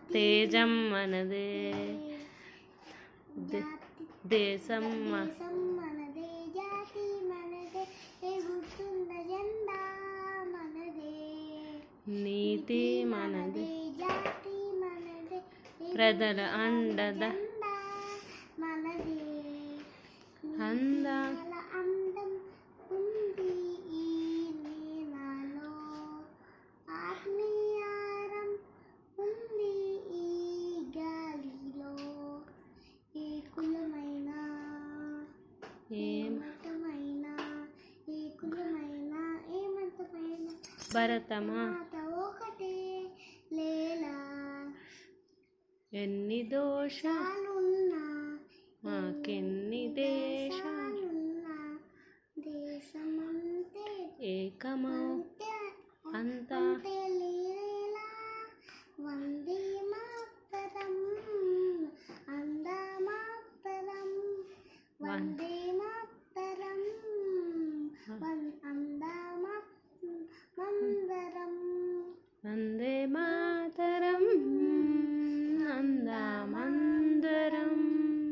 తేజం మనదే, దేశం మనదే, జాతి మనదే, ఎగురుతున్న జెండా మనదే, నీతి మనదే, జాతి మనదే, ప్రజల అండద మనదే, అందం అందం ఉంది ఈ నేలలో, ఆత్మీయారం ఉంది ఈ గాలిలో, ఏ కులమైన ఏ మతమైన, ఏ కులమైన ఏ మతమైన, భరతమాత ఒకటే లేలా, ఎన్ని దోషాలున్నా మాకెన్ని దేశాలున్నా దేశమంతే ఏకమౌ